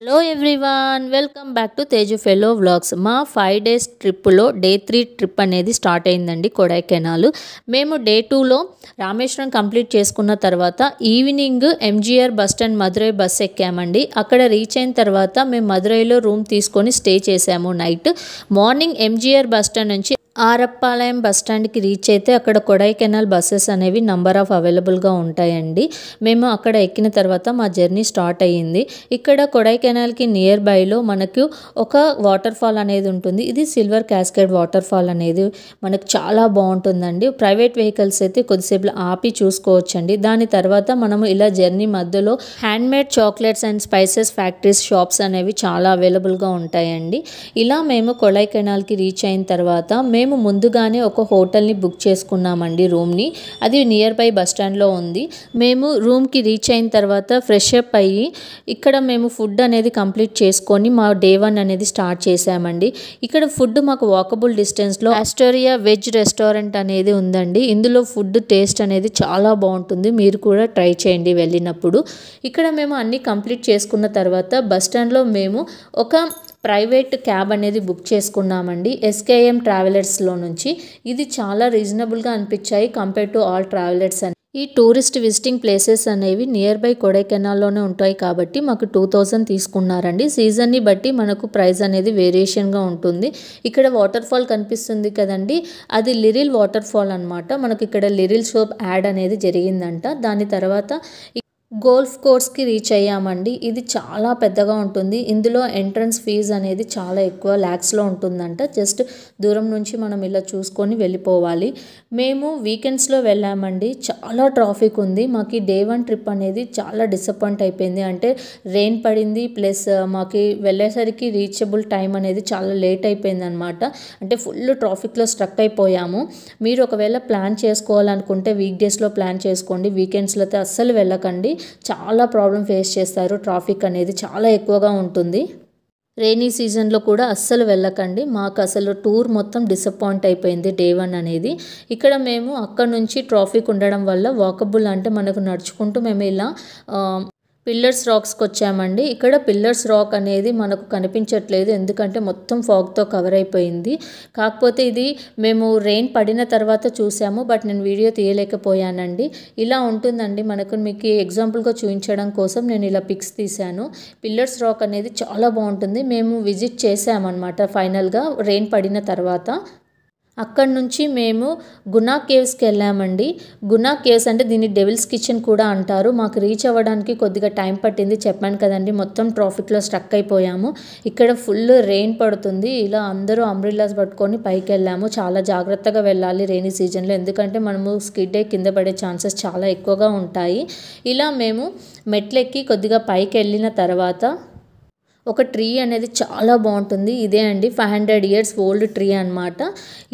Hello everyone, welcome back to Teju fellow vlogs. మా 5 days ట్రిప్లో day 3 trip అనేది start అయిందండి కొడైకెనాల్. మేము డే 2లో రామేశ్వరం కంప్లీట్ చేసుకున్న తర్వాత evening MGR bus stand Madurai bus ఎక్కామండి. అక్కడ రీచ్ అయిన తర్వాత మేము మదురైలో రూమ్ తీసుకొని స్టే చేసాము night. Morning MGR bus stand నుంచి ఆరప్పాలయం బస్ స్టాండ్కి రీచ్ అయితే అక్కడ కొడైకెనాల్ బస్సెస్ అనేవి నంబర్ ఆఫ్ అవైలబుల్గా ఉంటాయండి. మేము అక్కడ ఎక్కిన తర్వాత మా జర్నీ స్టార్ట్ అయ్యింది. ఇక్కడ కొడైకెనాల్కి నియర్ బైలో మనకు ఒక వాటర్ ఫాల్ అనేది ఉంటుంది. ఇది సిల్వర్ క్యాస్కేడ్ వాటర్ ఫాల్ అనేది మనకు చాలా బాగుంటుందండి. ప్రైవేట్ వెహికల్స్ అయితే కొద్దిసేపు ఆపి చూసుకోవచ్చండి. దాని తర్వాత మనము ఇలా జర్నీ మధ్యలో handmade chocolates and spices factories shops అనేవి చాలా అవైలబుల్గా ఉంటాయండి. ఇలా మేము కొడైకెనాల్కి రీచ్ అయిన తర్వాత మేము ముందుగానే ఒక హోటల్ని బుక్ చేసుకున్నామండి రూమ్ని. అది నియర్ బై బస్ స్టాండ్లో ఉంది. మేము రూమ్కి రీచ్ అయిన తర్వాత ఫ్రెష్ అప్ అయ్యి ఇక్కడ మేము ఫుడ్ అనేది కంప్లీట్ చేసుకొని మా డే 1 అనేది స్టార్ట్ చేసామండి. ఇక్కడ ఫుడ్ మాకు వాకబుల్ డిస్టెన్స్లో ఆస్టోరియా వెజ్ రెస్టారెంట్ అనేది ఉందండి. ఇందులో ఫుడ్ టేస్ట్ అనేది చాలా బాగుంటుంది. మీరు కూడా ట్రై చేయండి వెళ్ళినప్పుడు. ఇక్కడ మేము అన్నీ కంప్లీట్ చేసుకున్న తర్వాత బస్ స్టాండ్లో మేము ఒక ప్రైవేట్ క్యాబ్ అనేది బుక్ చేసుకున్నామండి ఎస్కేఎం ట్రావెలర్స్లో నుంచి. ఇది చాలా రీజనబుల్గా అనిపించాయి కంపేర్ టు ఆల్ ట్రావెలర్స్ అని. ఈ టూరిస్ట్ విజిటింగ్ ప్లేసెస్ అనేవి నియర్ బై కొడైకెనాల్లోనే ఉంటాయి కాబట్టి మాకు 2000 తీసుకున్నారండి. సీజన్ని బట్టి మనకు ప్రైస్ అనేది వేరియేషన్గా ఉంటుంది. ఇక్కడ వాటర్ ఫాల్ కనిపిస్తుంది కదండి, అది లిరిల్ వాటర్ ఫాల్ అనమాట. మనకు ఇక్కడ లిరిల్ షాప్ యాడ్ అనేది జరిగిందంట. దాని తర్వాత గోల్ఫ్ కోర్స్కి రీచ్ అయ్యామండి. ఇది చాలా పెద్దగా ఉంటుంది. ఇందులో ఎంట్రన్స్ ఫీజు అనేది చాలా ఎక్కువ, ల్యాక్స్లో ఉంటుందంట. జస్ట్ దూరం నుంచి మనం ఇలా చూసుకొని వెళ్ళిపోవాలి. మేము వీకెండ్స్లో వెళ్ళామండి. చాలా ట్రాఫిక్ ఉంది. మాకు డే 1 ట్రిప్ అనేది చాలా డిసప్పాయింట్ అయిపోయింది. అంటే రెయిన్ పడింది, ప్లస్ మాకు వెళ్ళేసరికి రీచబుల్ టైం అనేది చాలా లేట్ అయిపోయింది అనమాట. అంటే ఫుల్ ట్రాఫిక్లో స్ట్రక్ అయిపోయాము. మీరు ఒకవేళ ప్లాన్ చేసుకోవాలనుకుంటే వీక్ డేస్లో ప్లాన్ చేసుకోండి. వీకెండ్స్లో అయితే అస్సలు వెళ్ళకండి. చాలా ప్రాబ్లం ఫేస్ చేస్తారు. ట్రాఫిక్ అనేది చాలా ఎక్కువగా ఉంటుంది. రైనీ సీజన్లో కూడా అస్సలు వెళ్ళకండి. మాకు అసలు టూర్ మొత్తం డిసప్పాయింట్ అయిపోయింది డే 1 అనేది. ఇక్కడ మేము అక్కడ నుంచి ట్రాఫిక్ ఉండడం వల్ల వాకబుల్ అంటే మనకు నడుచుకుంటూ మేము ఇలా పిల్లర్స్ రాక్స్కి వచ్చామండి. ఇక్కడ పిల్లర్స్ రాక్ అనేది మనకు కనిపించట్లేదు, ఎందుకంటే మొత్తం ఫాగ్తో కవర్ అయిపోయింది. కాకపోతే ఇది మేము రెయిన్ పడిన తర్వాత చూసాము, బట్ నేను వీడియో తీయలేకపోయానండి. ఇలా ఉంటుందండి. మనకు మీకు ఎగ్జాంపుల్గా చూపించడం కోసం నేను ఇలా పిక్స్ తీశాను. పిల్లర్స్ రాక్ అనేది చాలా బాగుంటుంది. మేము విజిట్ చేసామన్నమాట ఫైనల్గా రెయిన్ పడిన తర్వాత. అక్కడి నుంచి మేము గునా కేవ్స్కి వెళ్ళామండి. గునా కేవ్స్ అంటే దీన్ని డెవిల్స్ కిచెన్ కూడా అంటారు. మాకు రీచ్ అవ్వడానికి కొద్దిగా టైం పట్టింది, చెప్పాను కదండి. మొత్తం ట్రాఫిక్లో స్ట్రక్ అయిపోయాము. ఇక్కడ ఫుల్ రెయిన్ పడుతుంది. ఇలా అందరూ అంబ్రిల్లాస్ పట్టుకొని పైకి వెళ్ళాము. చాలా జాగ్రత్తగా వెళ్ళాలి రెయినీ సీజన్లో, ఎందుకంటే మనము స్కిడ్ అయ్యి కింద పడే ఛాన్సెస్ చాలా ఎక్కువగా ఉంటాయి. ఇలా మేము మెట్లెక్కి కొద్దిగా పైకి వెళ్ళిన తర్వాత ఒక ట్రీ అనేది చాలా బాగుంటుంది. ఇదే అండి 500 years ఓల్డ్ ట్రీ అనమాట.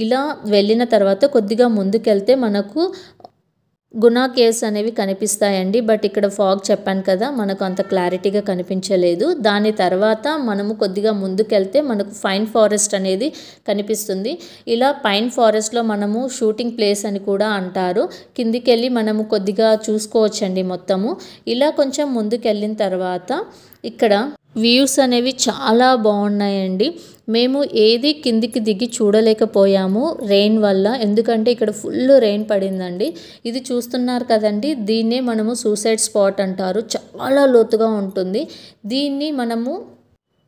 ఇలా వెళ్ళిన తర్వాత కొద్దిగా ముందుకెళ్తే మనకు గునా కేవ్స్ అనేవి కనిపిస్తాయండి. బట్ ఇక్కడ ఫాగ్ చెప్పాను కదా, మనకు అంత క్లారిటీగా కనిపించలేదు. దాని తర్వాత మనము కొద్దిగా ముందుకెళ్తే మనకు పైన్ ఫారెస్ట్ అనేది కనిపిస్తుంది. ఇలా పైన్ ఫారెస్ట్లో మనము షూటింగ్ ప్లేస్ అని కూడా అంటారు. కిందికి వెళ్ళి మనము కొద్దిగా చూసుకోవచ్చండి మొత్తము. ఇలా కొంచెం ముందుకెళ్ళిన తర్వాత ఇక్కడ వ్యూస్ అనేవి చాలా బాగున్నాయండి. మేము ఏది కిందికి దిగి చూడలేకపోయాము రెయిన్ వల్ల, ఎందుకంటే ఇక్కడ ఫుల్ రెయిన్ పడిందండి. ఇది చూస్తున్నారు కదండి, దీన్నే మనము సూసైడ్ స్పాట్ అంటారు. చాలా లోతుగా ఉంటుంది. దీన్ని మనము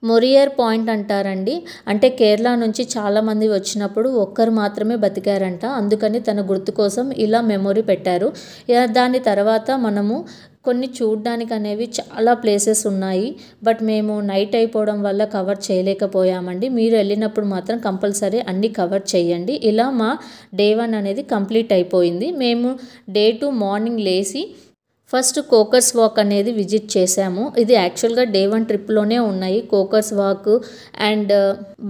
మొరియర్ పాయింట్ అంటారండి. అంటే కేరళ నుంచి చాలామంది వచ్చినప్పుడు ఒక్కరు మాత్రమే బతికారంట, అందుకని తన గుర్తు కోసం ఇలా మెమొరీ పెట్టారు. దాని తర్వాత మనము కొన్ని చూడ్డానికి అనేవి చాలా ప్లేసెస్ ఉన్నాయి, బట్ మేము నైట్ అయిపోవడం వల్ల కవర్ చేయలేకపోయామండి. మీరు వెళ్ళినప్పుడు మాత్రం కంపల్సరీ అన్నీ కవర్ చేయండి. ఇలా మా డే 1 అనేది కంప్లీట్ అయిపోయింది. మేము డే 2 మార్నింగ్ లేచి ఫస్ట్ కోకర్స్ వాక్ అనేది విజిట్ చేసాము. ఇది యాక్చువల్గా డే 1 ట్రిప్లోనే ఉన్నాయి. Coaker's walk and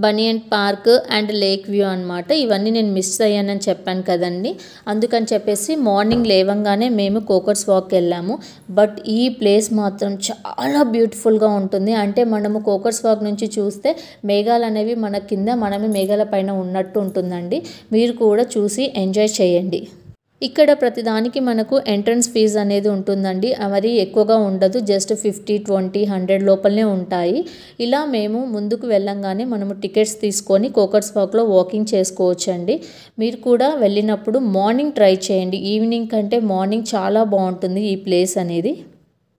banyan park and lake view అనమాట. ఇవన్నీ నేను మిస్ అయ్యానని చెప్పాను కదండి, అందుకని చెప్పేసి మార్నింగ్ లేవంగానే మేము కోకర్స్ వాక్కి వెళ్ళాము. బట్ ఈ ప్లేస్ మాత్రం చాలా బ్యూటిఫుల్గా ఉంటుంది. అంటే మనము కోకర్స్ వాక్ నుంచి చూస్తే మేఘాలు అనేవి మన కింద, మనమే మేఘాల పైన ఉన్నట్టు ఉంటుందండి. మీరు కూడా చూసి ఎంజాయ్ చేయండి. ఇక్కడ ప్రతిదానికి మనకు ఎంట్రన్స్ ఫీజు అనేది ఉంటుందండి. మరి ఎక్కువగా ఉండదు, జస్ట్ 50, 20, 100 లోపలనే ఉంటాయి. ఇలా మేము ముందుకు వెళ్ళంగానే మనము టికెట్స్ తీసుకొని కోకట్స్ వాక్లో వాకింగ్ చేసుకోవచ్చండి. మీరు కూడా వెళ్ళినప్పుడు మార్నింగ్ ట్రై చేయండి, ఈవినింగ్ కంటే మార్నింగ్ చాలా బాగుంటుంది ఈ ప్లేస్ అనేది.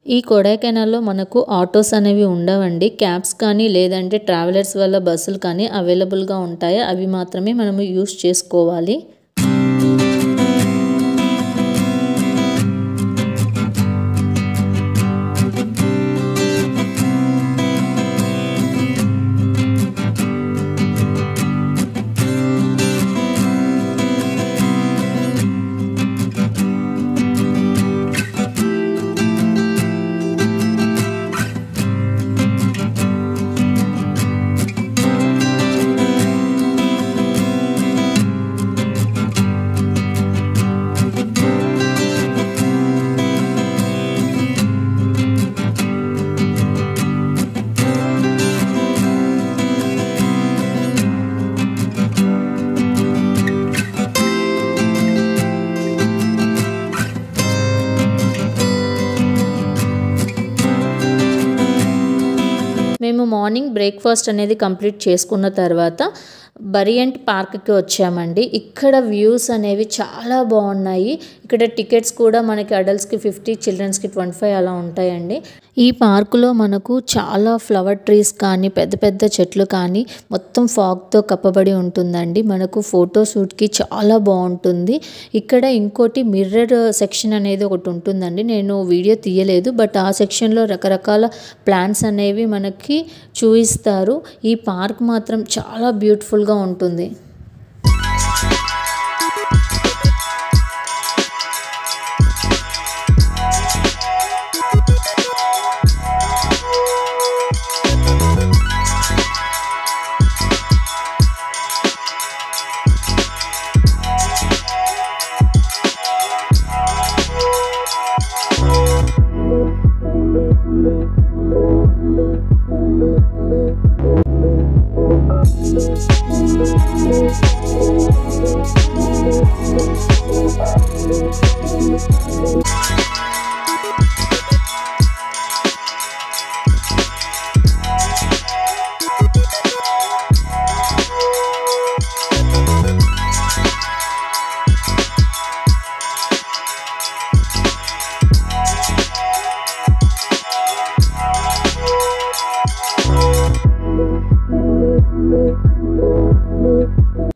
ఈ కొడైకెనాల్లో మనకు ఆటోస్ అనేవి ఉండవండి, క్యాబ్స్ కానీ లేదంటే ట్రావెలర్స్ వల్ల బస్సులు కానీ అవైలబుల్గా ఉంటాయి. అవి మాత్రమే మనము యూస్ చేసుకోవాలి. మేము మార్నింగ్ బ్రేక్ఫాస్ట్ అనేది కంప్లీట్ చేసుకున్న తర్వాత బరియంట్ పార్క్కి వచ్చామండి. ఇక్కడ వ్యూస్ అనేవి చాలా బాగున్నాయి. ఇక్కడ టికెట్స్ కూడా మనకి అడల్ట్స్కి 50, చిల్డ్రన్స్కి 25 అలా ఉంటాయండి. ఈ పార్కులో మనకు చాలా ఫ్లవర్ ట్రీస్ కానీ పెద్ద పెద్ద చెట్లు కానీ మొత్తం ఫాగ్తో కప్పబడి ఉంటుందండి. మనకు ఫోటోషూట్కి చాలా బాగుంటుంది. ఇక్కడ ఇంకోటి మిర్రర్ సెక్షన్ అనేది ఒకటి ఉంటుందండి. నేను వీడియో తీయలేదు, బట్ ఆ సెక్షన్లో రకరకాల ప్లాంట్స్ అనేవి మనకి చూపిస్తారు. ఈ పార్క్ మాత్రం చాలా బ్యూటిఫుల్గా ఉంటుంది.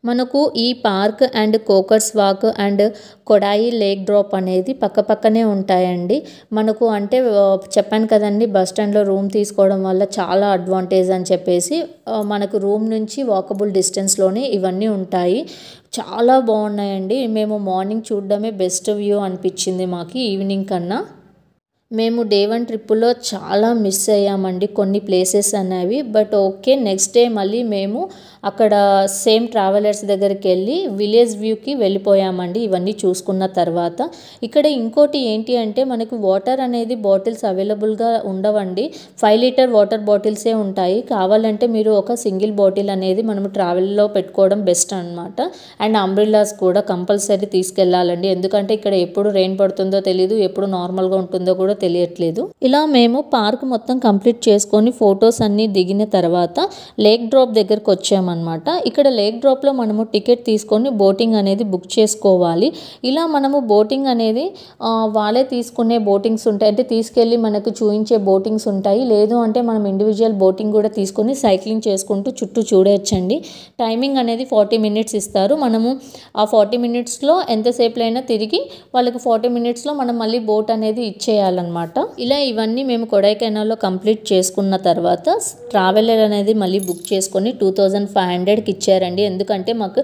మనకు ఈ park and Coaker's walk and Kodai lake drop అనేది పక్కపక్కనే ఉంటాయండి. మనకు అంటే చెప్పాను కదండి, బస్ స్టాండ్లో రూమ్ తీసుకోవడం వల్ల చాలా అడ్వాంటేజ్ అని చెప్పేసి మనకు రూమ్ నుంచి వాకబుల్ డిస్టెన్స్లోనే ఇవన్నీ ఉంటాయి. చాలా బాగున్నాయండి. మేము మార్నింగ్ చూడడమే బెస్ట్ వ్యూ అనిపించింది మాకు ఈవినింగ్ కన్నా. మేము డే 1 ట్రిప్పులో చాలా మిస్ అయ్యామండి కొన్ని ప్లేసెస్ అనేవి. బట్ ఓకే, నెక్స్ట్ డే మళ్ళీ మేము అక్కడ సేమ్ ట్రావెలర్స్ దగ్గరికి వెళ్ళి విలేజ్ వ్యూకి వెళ్ళిపోయామండి ఇవన్నీ చూసుకున్న తర్వాత. ఇక్కడ ఇంకోటి ఏంటి అంటే మనకు వాటర్ అనేది బాటిల్స్ అవైలబుల్గా ఉండవండి. 5 లీటర్ వాటర్ బాటిల్సే ఉంటాయి. కావాలంటే మీరు ఒక సింగిల్ బాటిల్ అనేది మనము ట్రావెల్లో పెట్టుకోవడం బెస్ట్ అనమాట. అండ్ అంబ్రిల్లాస్ కూడా కంపల్సరీ తీసుకెళ్ళాలండి, ఎందుకంటే ఇక్కడ ఎప్పుడు రెయిన్ పడుతుందో తెలియదు, ఎప్పుడు నార్మల్గా ఉంటుందో కూడా తెలియట్లేదు. ఇలా మేము పార్క్ మొత్తం కంప్లీట్ చేసుకొని ఫొటోస్ అన్నీ దిగిన తర్వాత లేక్ డ్రాప్ దగ్గరకు వచ్చామన్నమాట. ఇక్కడ లేక్ డ్రాప్లో మనము టికెట్ తీసుకొని బోటింగ్ అనేది బుక్ చేసుకోవాలి. ఇలా మనము బోటింగ్ అనేది వాళ్ళే తీసుకునే బోటింగ్స్ ఉంటాయి, అంటే తీసుకెళ్ళి మనకు చూపించే బోటింగ్స్ ఉంటాయి. లేదు అంటే మనం ఇండివిజువల్ బోటింగ్ కూడా తీసుకొని సైక్లింగ్ చేసుకుంటూ చుట్టూ చూడొచ్చండి. టైమింగ్ అనేది 40 మినిట్స్ ఇస్తారు. మనము ఆ 40 మినిట్స్లో ఎంతసేపులైనా తిరిగి వాళ్ళకి 40 మినిట్స్లో మనం మళ్ళీ బోట్ అనేది ఇచ్చేయాలన్నమాట. ఇలా ఇవన్నీ మేము కొడైకెనాల్లో కంప్లీట్ చేసుకున్న తర్వాత ట్రావెలర్ అనేది మళ్ళీ బుక్ చేసుకొని 2500కి ఇచ్చారండి. ఎందుకంటే మాకు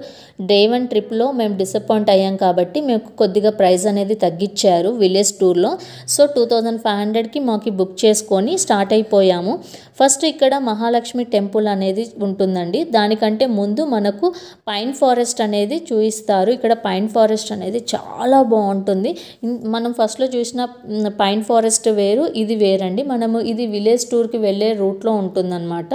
డే 1 ట్రిప్లో మేము డిసప్పాయింట్ అయ్యాం కాబట్టి మేము కొద్దిగా ప్రైస్ అనేది తగ్గించారు విలేజ్ టూర్లో. సో 2500కి మాకు బుక్ చేసుకొని స్టార్ట్ అయిపోయాము. ఫస్ట్ ఇక్కడ మహాలక్ష్మి టెంపుల్ అనేది ఉంటుందండి. దానికంటే ముందు మనకు పైన్ ఫారెస్ట్ అనేది చూపిస్తారు. ఇక్కడ పైన్ ఫారెస్ట్ అనేది చాలా బాగుంటుంది. మనం ఫస్ట్లో చూసిన పైన్ ఫారెస్ట్ వేరు, ఇది వేరండి. మనము ఇది విలేజ్ టూర్కి వెళ్ళే రూట్లో ఉంటుందన్నమాట.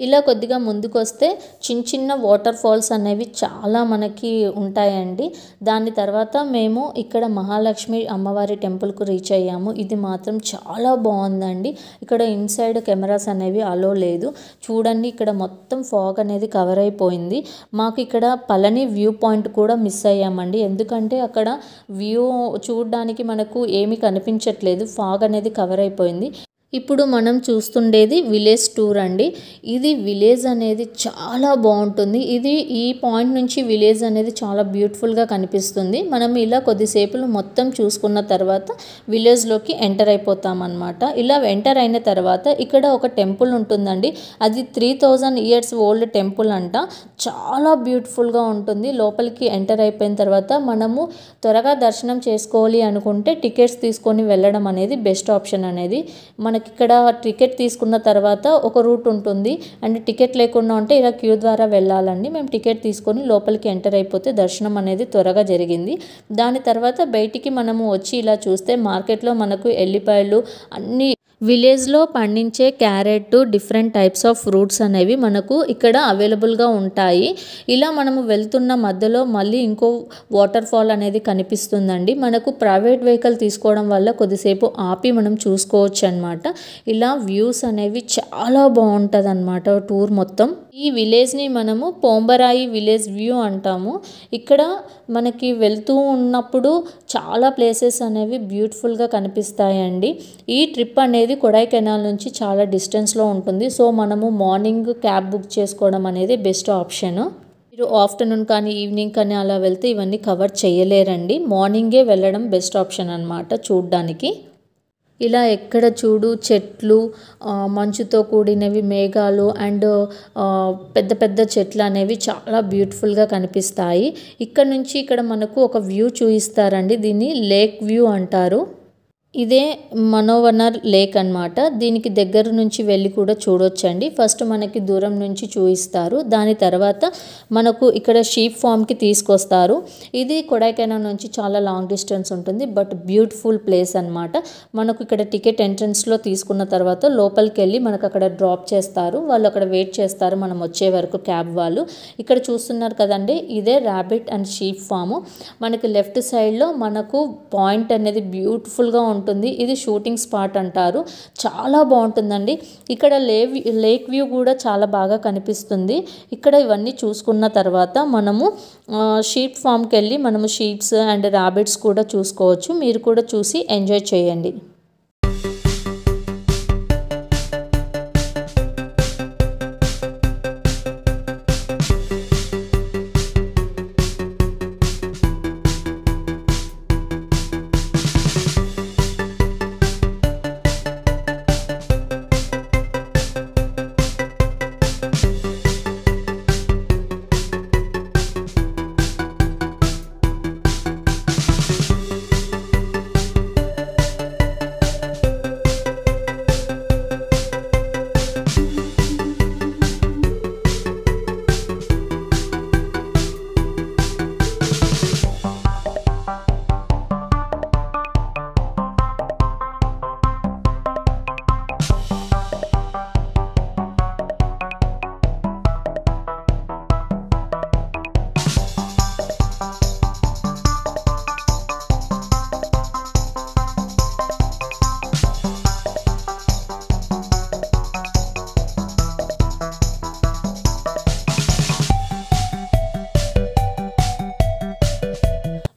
ఇలా కొద్దిగా ముందుకొస్తే చిన్న చిన్న వాటర్ ఫాల్స్ అనేవి చాలా మనకి ఉంటాయండి. దాని తర్వాత మేము ఇక్కడ మహాలక్ష్మి అమ్మవారి టెంపుల్కు రీచ్ అయ్యాము. ఇది మాత్రం చాలా బాగుందండి. ఇక్కడ ఇన్సైడ్ కెమెరాస్ అనేవి అలో లేదు. చూడండి, ఇక్కడ మొత్తం ఫాగ్ అనేది కవర్ అయిపోయింది. మాకు ఇక్కడ పళని వ్యూ పాయింట్ కూడా మిస్ అయ్యామండి. ఎందుకంటే అక్కడ వ్యూ చూడడానికి మనకు ఏమీ కనిపించట్లేదు, ఫాగ్ అనేది కవర్ అయిపోయింది. ఇప్పుడు మనం చూస్తుండేది విలేజ్ టూర్ అండి. ఇది విలేజ్ అనేది చాలా బాగుంటుంది. ఇది ఈ పాయింట్ నుంచి విలేజ్ అనేది చాలా బ్యూటిఫుల్గా కనిపిస్తుంది. మనం ఇలా కొద్దిసేపులు మొత్తం చూసుకున్న తర్వాత విలేజ్లోకి ఎంటర్ అయిపోతామన్నమాట. ఇలా ఎంటర్ అయిన తర్వాత ఇక్కడ ఒక టెంపుల్ ఉంటుందండి. అది 3000 years ఓల్డ్ టెంపుల్ అంట. చాలా బ్యూటిఫుల్గా ఉంటుంది. లోపలికి ఎంటర్ అయిపోయిన తర్వాత మనము త్వరగా దర్శనం చేసుకోవాలి అనుకుంటే టికెట్స్ తీసుకొని వెళ్ళడం అనేది బెస్ట్ ఆప్షన్ అనేది. మనకి ఇక్కడ టికెట్ తీసుకున్న తర్వాత ఒక రూట్ ఉంటుంది, అండ్ టికెట్ లేకుండా ఉంటే ఇలా క్యూ ద్వారా వెళ్ళాలండి. మేము టికెట్ తీసుకొని లోపలికి ఎంటర్ అయిపోతే దర్శనం అనేది త్వరగా జరిగింది. దాని తర్వాత బయటికి మనము వచ్చి ఇలా చూస్తే మార్కెట్లో మనకు ఎల్లిపాయలు అన్నీ విలేజ్లో పండించే carrot, different types of fruits అనేవి మనకు ఇక్కడ అవైలబుల్గా ఉంటాయి. ఇలా మనము వెళ్తున్న మధ్యలో మళ్ళీ ఇంకో వాటర్ ఫాల్ అనేది కనిపిస్తుందండి. మనకు ప్రైవేట్ వెహికల్ తీసుకోవడం వల్ల కొద్దిసేపు ఆపి మనం చూసుకోవచ్చు అనమాట. ఇలా వ్యూస్ అనేవి చాలా బాగుంటుంది అనమాట టూర్ మొత్తం. ఈ విలేజ్ని మనము పోంబరాయి విలేజ్ వ్యూ అంటాము. ఇక్కడ మనకి వెళ్తూ ఉన్నప్పుడు చాలా ప్లేసెస్ అనేవి బ్యూటిఫుల్గా కనిపిస్తాయండి. ఈ ట్రిప్ అనేది కొడైకెనాల్ నుంచి చాలా డిస్టెన్స్లో ఉంటుంది. సో మనము మార్నింగ్ క్యాబ్ బుక్ చేసుకోవడం అనేది బెస్ట్ ఆప్షన్. మీరు ఆఫ్టర్నూన్ కానీ ఈవినింగ్ కానీ అలా వెళ్తే ఇవన్నీ కవర్ చేయలేరండి. మార్నింగే వెళ్ళడం బెస్ట్ ఆప్షన్ అనమాట చూడ్డానికి. ఇలా ఎక్కడ చూడు చెట్లు, మంచుతో కూడినవి మేఘాలు అండ్ పెద్ద పెద్ద చెట్లు అనేవి చాలా బ్యూటిఫుల్గా కనిపిస్తాయి. ఇక్కడ నుంచి ఇక్కడ మనకు ఒక వ్యూ చూపిస్తారండి. దీన్ని లేక్ వ్యూ అంటారు. ఇదే మనోవనర్ లేక్ అన్నమాట. దీనికి దగ్గర నుంచి వెళ్ళి కూడా చూడొచ్చండి. ఫస్ట్ మనకి దూరం నుంచి చూపిస్తారు, దాని తర్వాత మనకు ఇక్కడ షీప్ ఫామ్కి తీసుకొస్తారు. ఇది కొడైకెనాల్ నుంచి చాలా లాంగ్ డిస్టెన్స్ ఉంటుంది, బట్ బ్యూటిఫుల్ ప్లేస్ అన్నమాట. మనకు ఇక్కడ టికెట్ ఎంట్రన్స్లో తీసుకున్న తర్వాత లోపలికి వెళ్ళి మనకు అక్కడ డ్రాప్ చేస్తారు. వాళ్ళు అక్కడ వెయిట్ చేస్తారు మనం వచ్చే వరకు క్యాబ్ వాళ్ళు. ఇక్కడ చూస్తున్నారు కదండి, ఇదే ర్యాబిట్ అండ్ షీప్ ఫాము. మనకి లెఫ్ట్ సైడ్లో మనకు పాయింట్ అనేది బ్యూటిఫుల్గా ఉంటుంది. ఇది షూటింగ్ స్పాట్ అంటారు. చాలా బాగుంటుందండి. ఇక్కడ లేక్ వ్యూ కూడా చాలా బాగా కనిపిస్తుంది. ఇక్కడ ఇవన్నీ చూసుకున్న తర్వాత మనము షీప్ ఫామ్కి వెళ్ళి మనము షీప్స్ అండ్ ర్యాబిట్స్ కూడా చూసుకోవచ్చు. మీరు కూడా చూసి ఎంజాయ్ చేయండి.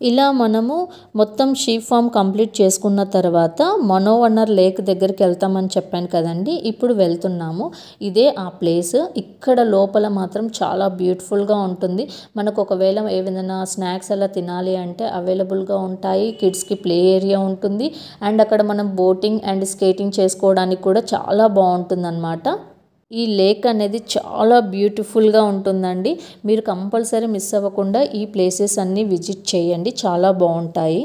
ఇలా మనము మొత్తం షీప్ ఫామ్ కంప్లీట్ చేసుకున్న తర్వాత మనోవనర్ లేక్ దగ్గరికి వెళ్తామని చెప్పాను కదండి. ఇప్పుడు వెళ్తున్నాము. ఇదే ఆ ప్లేస్. ఇక్కడ లోపల మాత్రం చాలా బ్యూటిఫుల్గా ఉంటుంది. మనకు ఒకవేళ ఏదైనా స్నాక్స్ అలా తినాలి అంటే అవైలబుల్గా ఉంటాయి. కిడ్స్కి ప్లే ఏరియా ఉంటుంది, అండ్ అక్కడ మనం బోటింగ్ అండ్ స్కేటింగ్ చేసుకోవడానికి కూడా చాలా బాగుంటుంది అన్నమాట. ఈ లేక్ అనేది చాలా బ్యూటిఫుల్గా ఉంటుందండి. మీరు కంపల్సరీ మిస్ అవ్వకుండా ఈ ప్లేసెస్ అన్నీ విజిట్ చేయండి, చాలా బాగుంటాయి.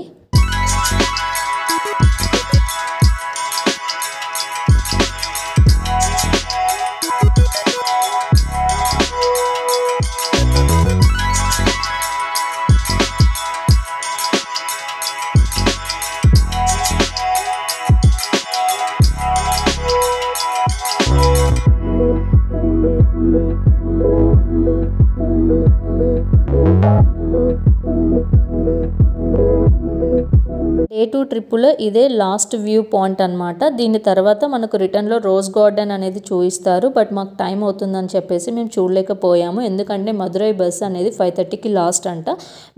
డే 2 ట్రిప్పులో ఇదే లాస్ట్ వ్యూ పాయింట్ అనమాట. దీని తర్వాత మనకు రిటర్న్లో రోజ్ గార్డెన్ అనేది చూపిస్తారు. బట్ మాకు టైం అవుతుందని చెప్పేసి మేము చూడలేకపోయాము. ఎందుకంటే మదురై బస్ అనేది 5:30కి లాస్ట్ అంట.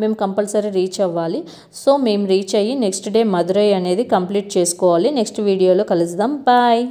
మేము కంపల్సరీ రీచ్ అవ్వాలి. సో మేము రీచ్ అయ్యి నెక్స్ట్ డే మదురై అనేది కంప్లీట్ చేసుకోవాలి. నెక్స్ట్ వీడియోలో కలుద్దాం. బాయ్.